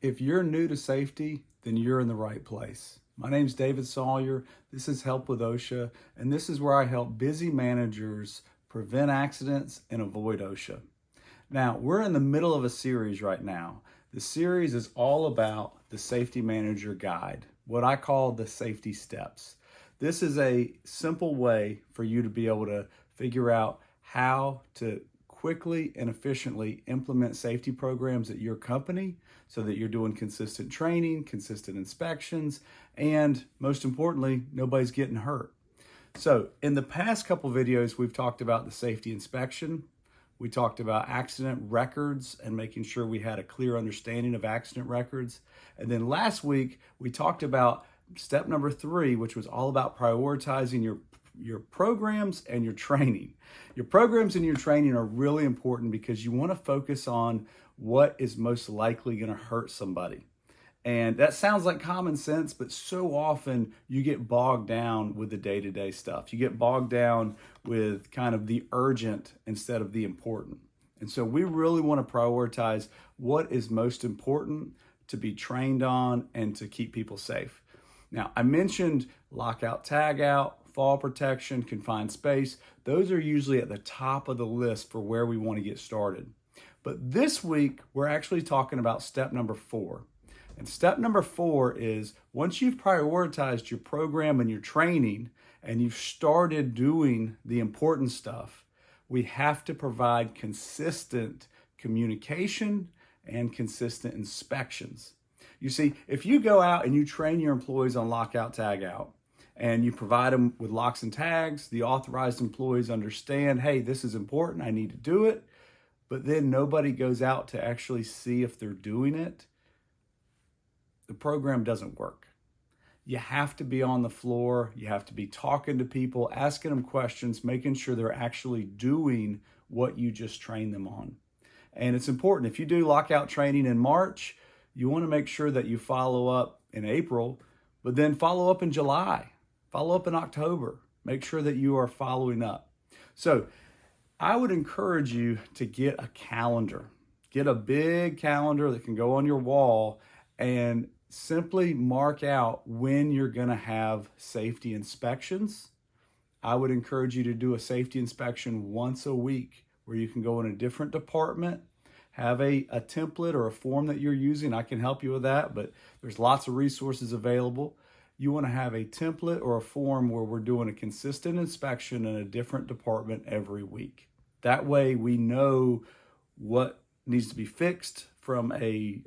If you're new to safety, then you're in the right place. My name's David Sawyer. This is Help with OSHA, and this is where I help busy managers prevent accidents and avoid OSHA. Now, we're in the middle of a series right now. The series is all about the Safety Manager Guide, what I call the safety steps. This is a simple way for you to be able to figure out how to quickly and efficiently implement safety programs at your company so that you're doing consistent training, consistent inspections, and most importantly, nobody's getting hurt. So in the past couple videos, we've talked about the safety inspection. We talked about accident records and making sure we had a clear understanding of accident records. And then last week, we talked about step number 3, which was all about prioritizing your programs and your training. Your programs and your training are really important because you want to focus on what is most likely going to hurt somebody. And that sounds like common sense, but so often you get bogged down with the day-to-day stuff. You get bogged down with kind of the urgent instead of the important. And so we really want to prioritize what is most important to be trained on and to keep people safe. Now, I mentioned lockout, tagout, fall protection, confined space. Those are usually at the top of the list for where we want to get started. But this week, we're actually talking about step number 4. And step number 4 is once you've prioritized your program and your training and you've started doing the important stuff, we have to provide consistent communication and consistent inspections. You see, if you go out and you train your employees on lockout, tagout, and you provide them with locks and tags, the authorized employees understand, hey, this is important, I need to do it, but then nobody goes out to actually see if they're doing it, the program doesn't work. You have to be on the floor, you have to be talking to people, asking them questions, making sure they're actually doing what you just trained them on. And it's important, if you do lockout training in March, you want to make sure that you follow up in April, but then follow up in July, follow up in October. Make sure that you are following up. So I would encourage you to get a calendar. Get a big calendar that can go on your wall and simply mark out when you're going to have safety inspections. I would encourage you to do a safety inspection once a week where you can go in a different department, have a template or a form that you're using. I can help you with that, but there's lots of resources available. You want to have a template or a form where we're doing a consistent inspection in a different department every week. That way we know what needs to be fixed from a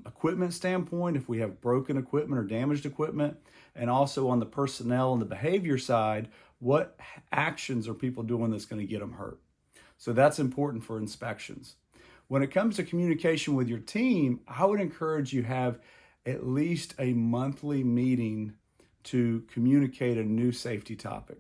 equipment standpoint, if we have broken equipment or damaged equipment, and also on the personnel and the behavior side, what actions are people doing that's going to get them hurt. So that's important for inspections. When it comes to communication with your team, I would encourage you have at least a monthly meeting to communicate a new safety topic.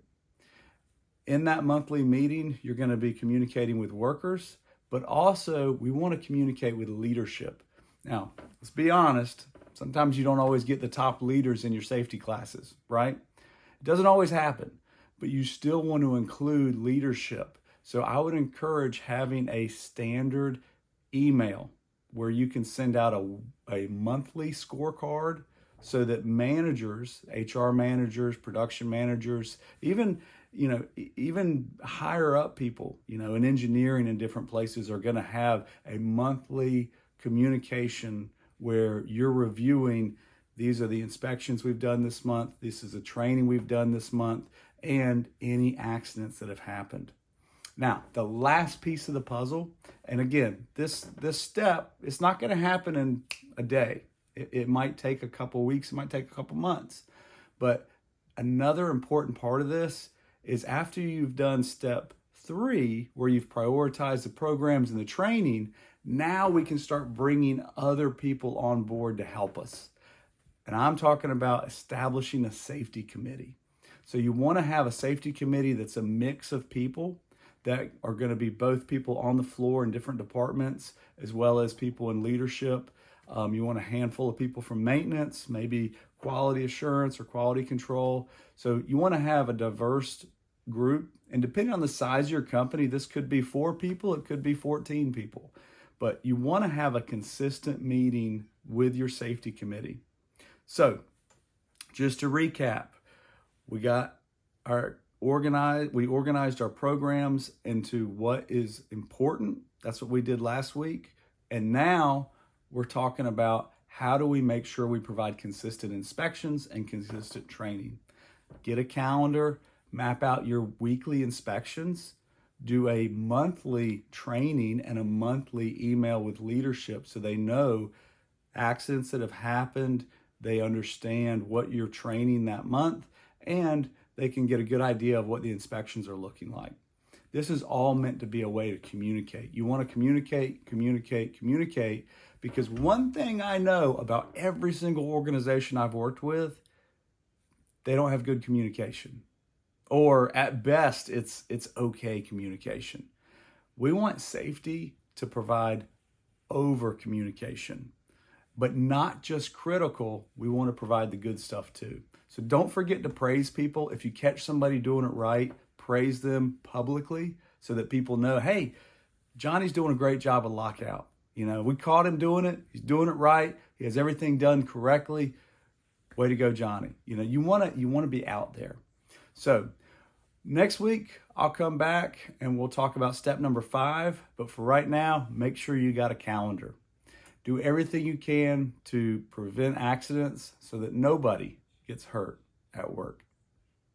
In that monthly meeting, you're going to be communicating with workers, but also we want to communicate with leadership. Now, let's be honest, sometimes you don't always get the top leaders in your safety classes, right? It doesn't always happen, but you still want to include leadership. So I would encourage having a standard email where you can send out a monthly scorecard so that managers, HR managers, production managers, even higher up people, in engineering in different places are going to have a monthly communication where you're reviewing, these are the inspections we've done this month, this is the training we've done this month, and any accidents that have happened. Now, the last piece of the puzzle, and again, this step, it's not going to happen in a day. It might take a couple weeks, it might take a couple months. But another important part of this is after you've done step 3, where you've prioritized the programs and the training, now we can start bringing other people on board to help us. And I'm talking about establishing a safety committee. So you want to have a safety committee that's a mix of people that are going to be both people on the floor in different departments, as well as people in leadership. You want a handful of people from maintenance, maybe quality assurance or quality control. So you want to have a diverse group. And depending on the size of your company, this could be 4 people, it could be 14 people. But you want to have a consistent meeting with your safety committee. So just to recap, we organized our programs into what is important. That's what we did last week. And now we're talking about how do we make sure we provide consistent inspections and consistent training. Get a calendar, map out your weekly inspections, do a monthly training and a monthly email with leadership so they know accidents that have happened, they understand what you're training that month, and they can get a good idea of what the inspections are looking like. This is all meant to be a way to communicate. You want to communicate, because one thing I know about every single organization I've worked with, they don't have good communication. Or at best, it's okay communication. We want safety to provide over communication, but not just critical. We want to provide the good stuff too. So don't forget to praise people. If you catch somebody doing it right, praise them publicly so that people know, hey, Johnny's doing a great job of lockout. You know, we caught him doing it. He's doing it right. He has everything done correctly. Way to go, Johnny. You know, you want to be out there. So next week, I'll come back and we'll talk about step number 5. But for right now, make sure you got a calendar. Do everything you can to prevent accidents so that nobody gets hurt at work.